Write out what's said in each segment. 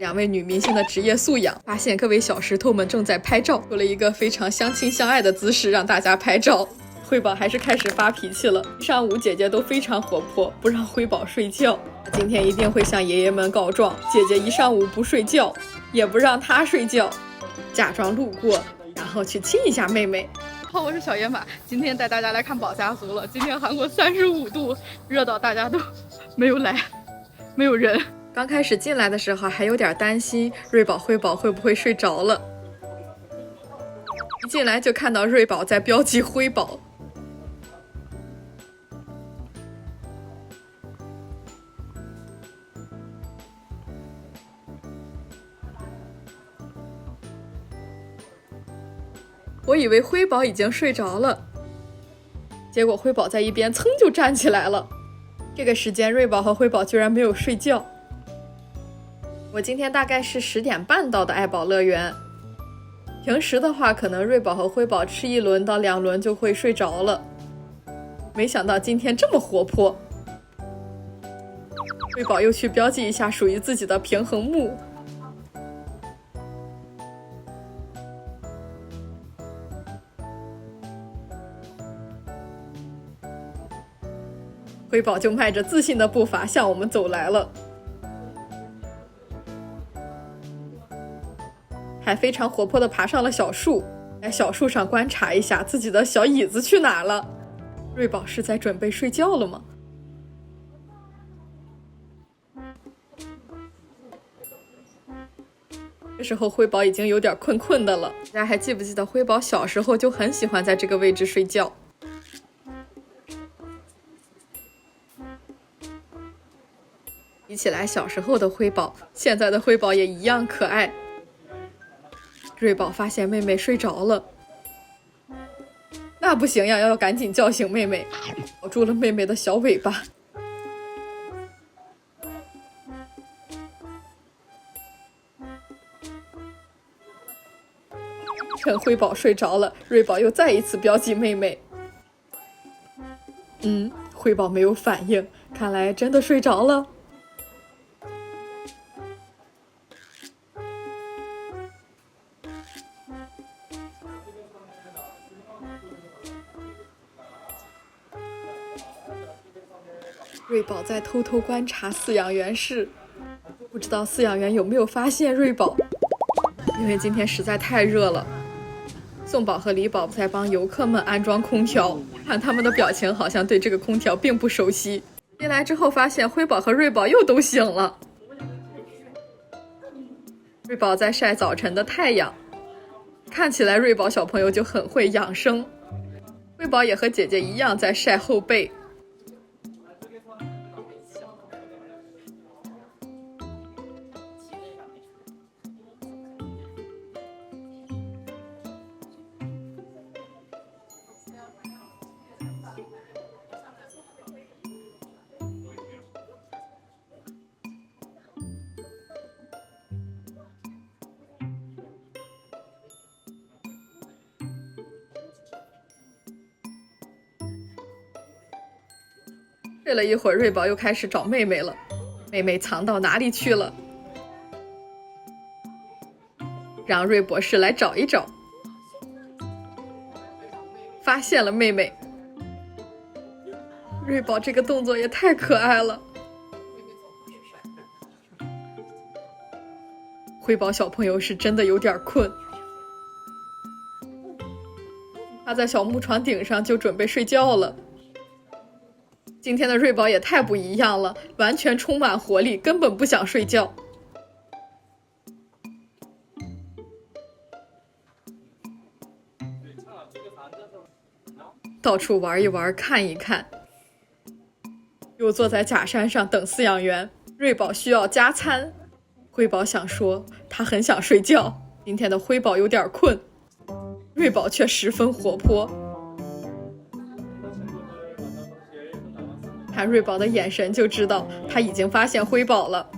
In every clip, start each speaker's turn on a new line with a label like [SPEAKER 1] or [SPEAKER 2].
[SPEAKER 1] 两位女明星的职业素养，发现各位小石头们正在拍照，做了一个非常相亲相爱的姿势让大家拍照。辉宝还是开始发脾气了，一上午姐姐都非常活泼，不让辉宝睡觉。今天一定会向爷爷们告状，姐姐一上午不睡觉，也不让她睡觉，假装路过，然后去亲一下妹妹。
[SPEAKER 2] 好，我是小野马，今天带大家来看宝家族了。今天韩国35度，热到大家都没有来，没有人。
[SPEAKER 1] 刚开始进来的时候还有点担心瑞宝、辉宝会不会睡着了，一进来就看到瑞宝在标记辉宝。我以为辉宝已经睡着了，结果辉宝在一边噌就站起来了。这个时间瑞宝和辉宝居然没有睡觉。我今天大概是10点半到的爱宝乐园，平时的话可能瑞宝和辉宝吃1轮到2轮就会睡着了，没想到今天这么活泼。瑞宝又去标记一下属于自己的平衡木。辉宝就迈着自信的步伐向我们走来了，还非常活泼地爬上了小树，在小树上观察一下自己的小椅子去哪了。瑞宝是在准备睡觉了吗？这时候辉宝已经有点困的了。大家还记不记得辉宝小时候就很喜欢在这个位置睡觉？比起来小时候的辉宝，现在的辉宝也一样可爱。瑞宝发现妹妹睡着了，那不行呀，要赶紧叫醒妹妹，抱住了妹妹的小尾巴。趁辉宝睡着了，瑞宝又再一次标记妹妹。辉宝没有反应，看来真的睡着了。瑞宝在偷偷观察饲养员室，不知道饲养员有没有发现瑞宝，因为今天实在太热了。宋宝和李宝在帮游客们安装空调，看他们的表情好像对这个空调并不熟悉。进来之后发现辉宝和瑞宝又都醒了。瑞宝在晒早晨的太阳，看起来瑞宝小朋友就很会养生。辉宝也和姐姐一样在晒后背。睡了一会儿，瑞宝又开始找妹妹了。妹妹藏到哪里去了？让瑞博士来找一找。发现了妹妹。瑞宝这个动作也太可爱了。辉宝小朋友是真的有点困，他在小木床顶上就准备睡觉了。今天的瑞宝也太不一样了，完全充满活力，根本不想睡觉。到处玩一玩，看一看，又坐在假山上等饲养员。瑞宝需要加餐，辉宝想说他很想睡觉。今天的辉宝有点困，瑞宝却十分活泼。看瑞宝的眼神就知道他已经发现辉宝了。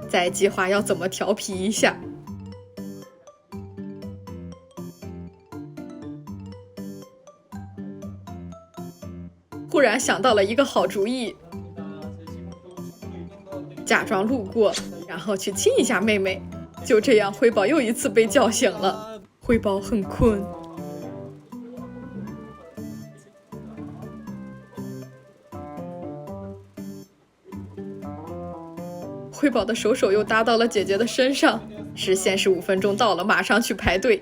[SPEAKER 1] 再计划要怎么调皮一下。忽然想到了一个好主意，假装路过，然后去亲一下妹妹。就这样，辉宝又一次被叫醒了。辉宝很困。辉宝的手又搭到了姐姐的身上，时限是5分钟到了，马上去排队。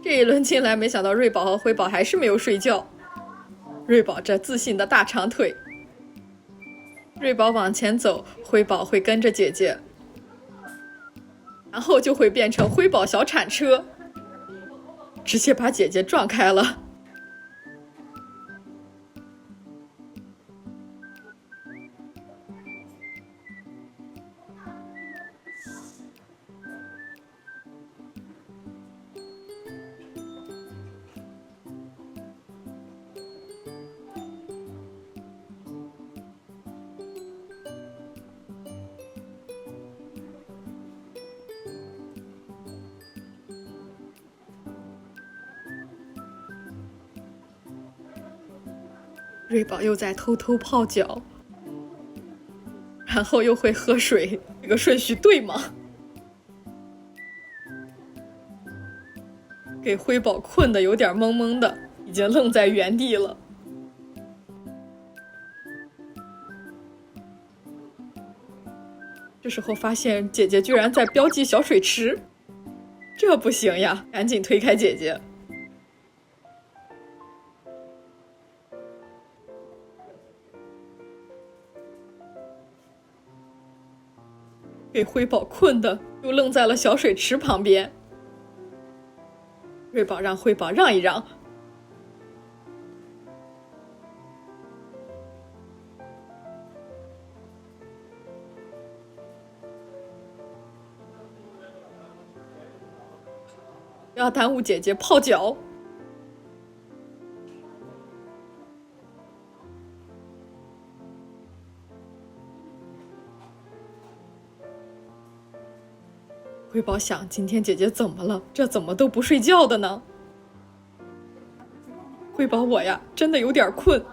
[SPEAKER 1] 这一轮进来，没想到瑞宝和辉宝还是没有睡觉。瑞宝这自信的大长腿，瑞宝往前走，辉宝会跟着姐姐，然后就会变成辉宝小铲车，直接把姐姐撞开了。瑞宝又在偷偷泡脚，然后又会喝水，这个顺序对吗？给辉宝困得有点懵懵的，已经愣在原地了。这时候发现姐姐居然在标记小水池，这不行呀，赶紧推开姐姐。给辉宝困的又愣在了小水池旁边。瑞宝让辉宝让一让，不要耽误姐姐泡脚。辉宝想，今天姐姐怎么了？这怎么都不睡觉的呢？辉宝，我呀，真的有点困。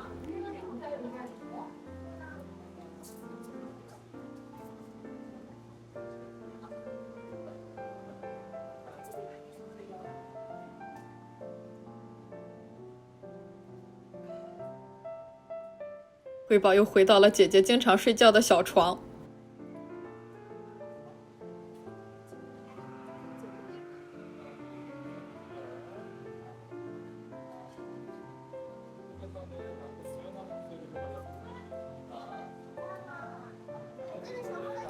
[SPEAKER 1] 辉宝又回到了姐姐经常睡觉的小床。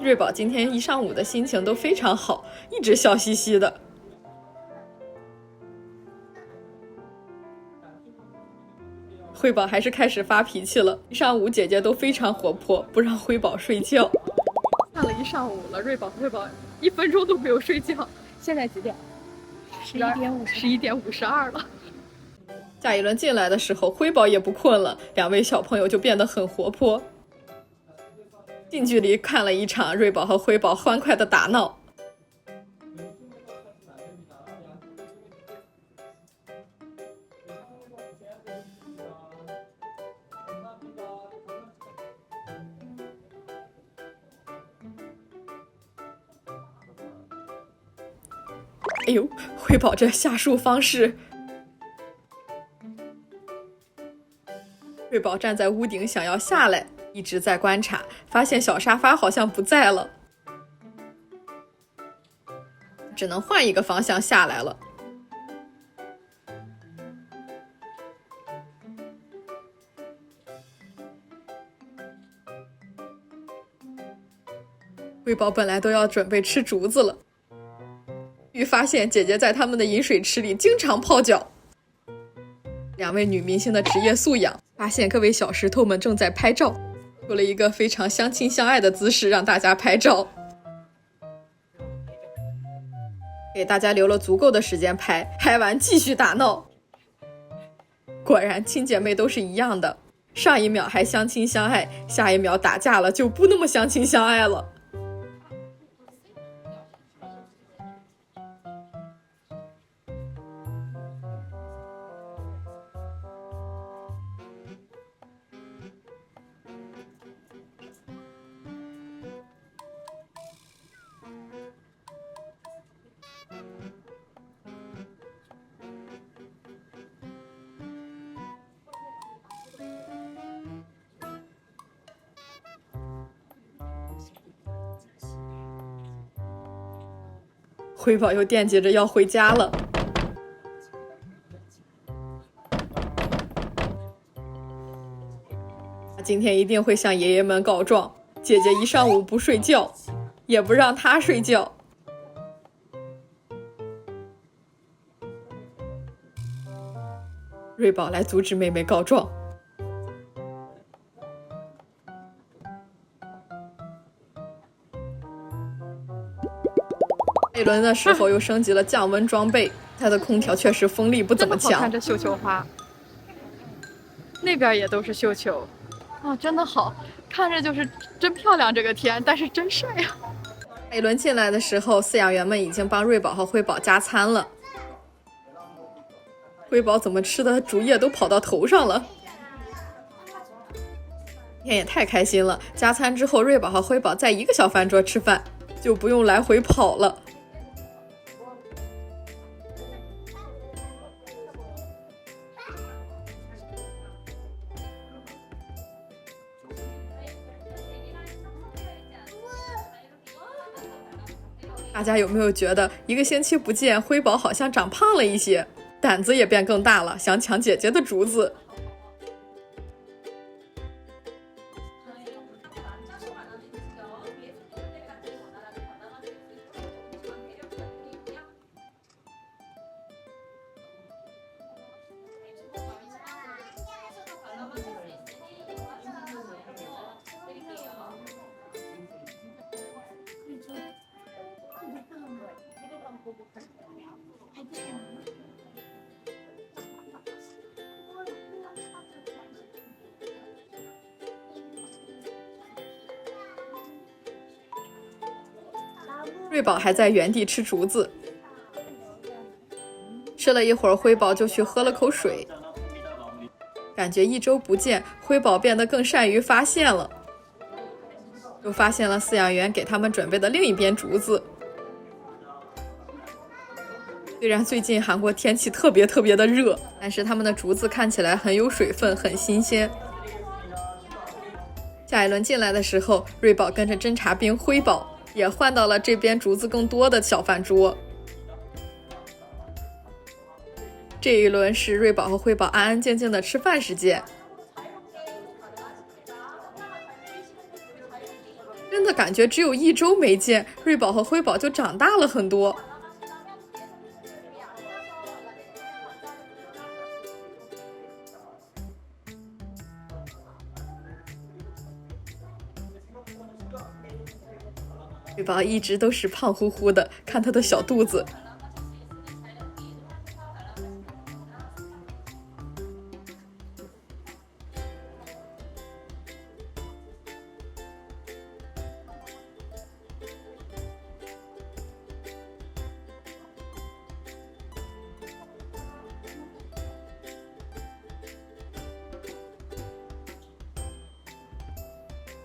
[SPEAKER 1] 瑞宝今天一上午的心情都非常好，一直笑嘻嘻的。辉宝还是开始发脾气了，一上午姐姐都非常活泼，不让辉宝睡觉。
[SPEAKER 2] 看了一上午了，瑞宝和辉宝1分钟都没有睡觉。现在几点？11点52了。
[SPEAKER 1] 下一轮进来的时候，辉宝也不困了，两位小朋友就变得很活泼。近距离看了一场瑞宝和辉宝欢快的打闹。哎呦，辉宝这下树方式！瑞宝站在屋顶想要下来，一直在观察，发现小沙发好像不在了，只能换一个方向下来了。辉宝本来都要准备吃竹子了，又发现姐姐在他们的饮水池里经常泡脚。两位女明星的职业素养，发现各位小石头们正在拍照，有了一个非常相亲相爱的姿势让大家拍照，给大家留了足够的时间拍，拍完继续打闹。果然亲姐妹都是一样的，上一秒还相亲相爱，下一秒打架了就不那么相亲相爱了。辉宝又惦记着要回家了。他今天一定会向爷爷们告状，姐姐一上午不睡觉，也不让他睡觉。瑞宝来阻止妹妹告状。这轮的时候又升级了降温装备，它的空调确实风力不怎么强。
[SPEAKER 2] 看这绣球花，那边也都是绣球，啊，真的好看着就是真漂亮这个天，但是真晒呀。
[SPEAKER 1] 下一轮进来的时候，饲养员们已经帮瑞宝和辉宝加餐了。辉宝怎么吃的竹叶都跑到头上了？今天也太开心了！加餐之后，瑞宝和辉宝在一个小饭桌吃饭，就不用来回跑了。大家有没有觉得一个星期不见，辉宝好像长胖了一些，胆子也变更大了，想抢姐姐的竹子？瑞宝还在原地吃竹子，吃了一会儿，辉宝就去喝了口水。感觉一周不见，辉宝变得更善于发现了，又发现了饲养员给他们准备的另一边竹子。虽然最近韩国天气特别的热，但是他们的竹子看起来很有水分，很新鲜。下一轮进来的时候，瑞宝跟着侦察兵辉宝也换到了这边竹子更多的小饭桌。这一轮是瑞宝和辉宝安安静静的吃饭时间，真的感觉只有一周没见，瑞宝和辉宝就长大了很多。瑞宝一直都是胖乎乎的，看他的小肚子。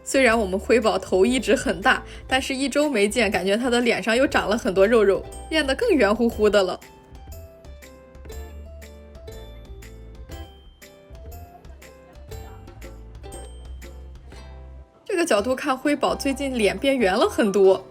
[SPEAKER 1] 虽然我们辉宝头一直很大，但是一周没见，感觉他的脸上又长了很多肉肉，变得更圆乎乎的了。这个角度看，辉宝最近脸变圆了很多。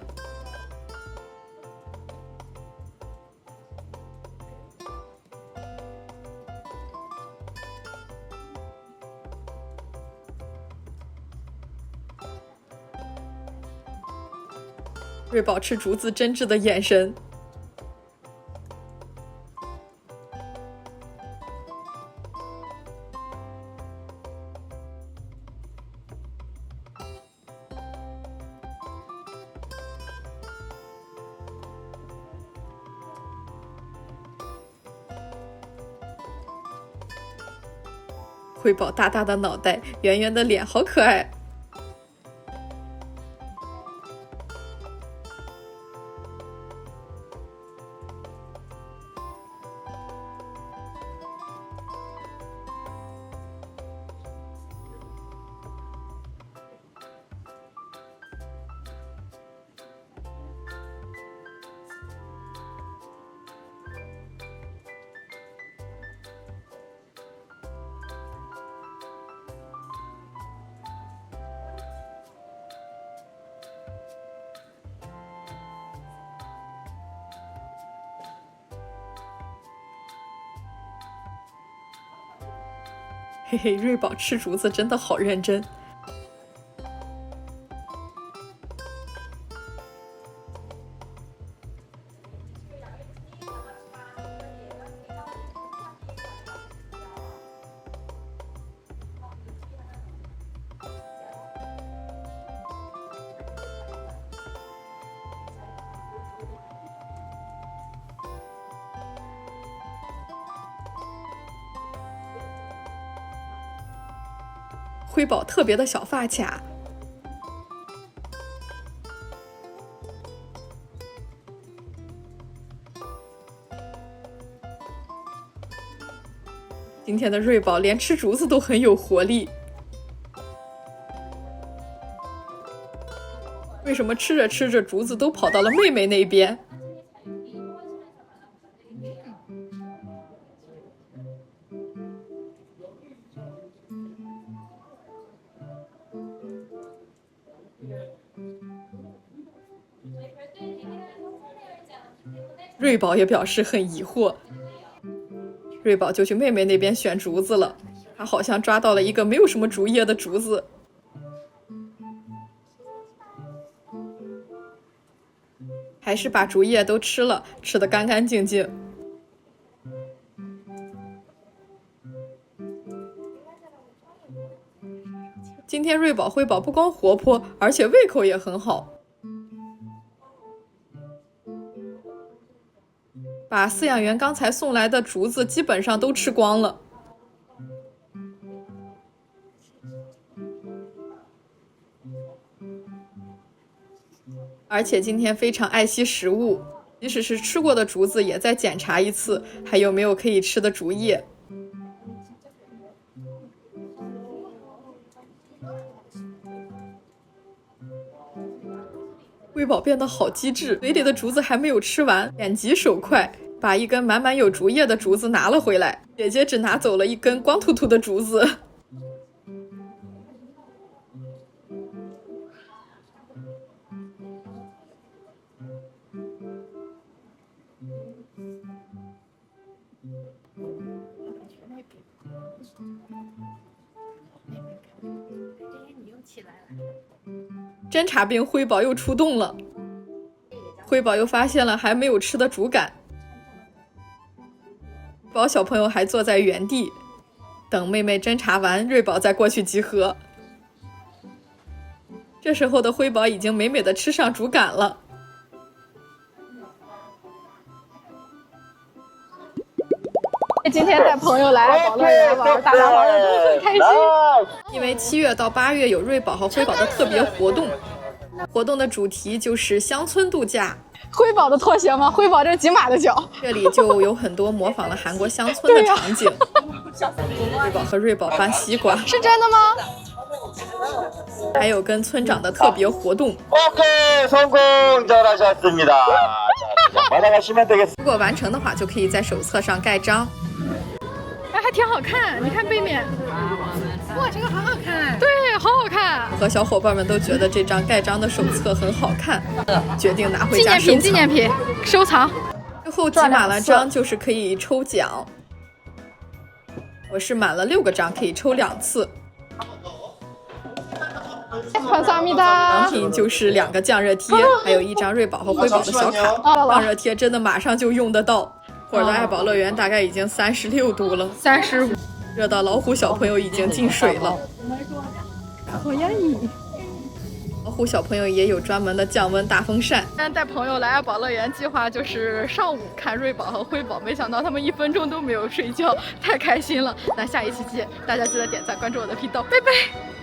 [SPEAKER 1] 瑞宝吃竹子真挚的眼神。辉宝大大的脑袋，圆圆的脸，好可爱。嘿嘿，瑞宝吃竹子真的好认真。辉宝特别的小发卡，今天的瑞宝连吃竹子都很有活力。为什么吃着吃着竹子都跑到了妹妹那边？瑞宝也表示很疑惑，瑞宝就去妹妹那边选竹子了。他好像抓到了一个没有什么竹叶的竹子，还是把竹叶都吃了，吃得干干净净。今天瑞宝、辉宝不光活泼，而且胃口也很好。把饲养员刚才送来的竹子基本上都吃光了。而且今天非常爱惜食物，即使是吃过的竹子也在检查一次，还有没有可以吃的竹叶。辉宝变得好机智，嘴里的竹子还没有吃完，眼疾手快，把一根满满有竹叶的竹子拿了回来。姐姐只拿走了一根光秃秃的竹子。侦察兵辉宝又出动了，辉宝又发现了还没有吃的竹竿。宝小朋友还坐在原地，等妹妹侦察完，瑞宝再过去集合。这时候的辉宝已经美美的吃上竹竿了。
[SPEAKER 2] 今天带朋友来宝乐园玩，大家玩的都很开心。
[SPEAKER 1] 因为7月到8月有瑞宝和辉宝的特别活动，活动的主题就是乡村度假。
[SPEAKER 2] 辉宝的拖鞋吗？辉宝这是几码的脚？
[SPEAKER 1] 这里就有很多模仿了韩国乡村的场景。辉宝和瑞宝搬西瓜，
[SPEAKER 2] 是真的吗？
[SPEAKER 1] 还有跟村长的特别活动。
[SPEAKER 3] 오케이 성공 잘하셨습니다. 받아가시면 되겠습니다.
[SPEAKER 1] 如果完成的话，就可以在手册上盖章。
[SPEAKER 2] 哎，还挺好看，你看背面。哇，这个好好看。对，好好看。
[SPEAKER 1] 和小伙伴们都觉得这张盖章的手册很好看，决定拿回家收藏。
[SPEAKER 2] 纪念品，收藏。
[SPEAKER 1] 最后集满了章就是可以抽奖。我是满了6个章，可以抽2次。奖品就是2个降热贴，还有1张瑞宝和辉宝的小卡。降热贴真的马上就用得到。会儿的爱宝乐园大概已经36度了
[SPEAKER 2] ，35，
[SPEAKER 1] 热到老虎小朋友已经进水了。
[SPEAKER 2] 好压抑。
[SPEAKER 1] 老虎小朋友也有专门的降温大风扇。
[SPEAKER 2] 今天带朋友来爱宝乐园，计划就是上午看瑞宝和辉宝，没想到他们1分钟都没有睡觉，太开心了。那下一期见，大家记得点赞关注我的频道，拜拜。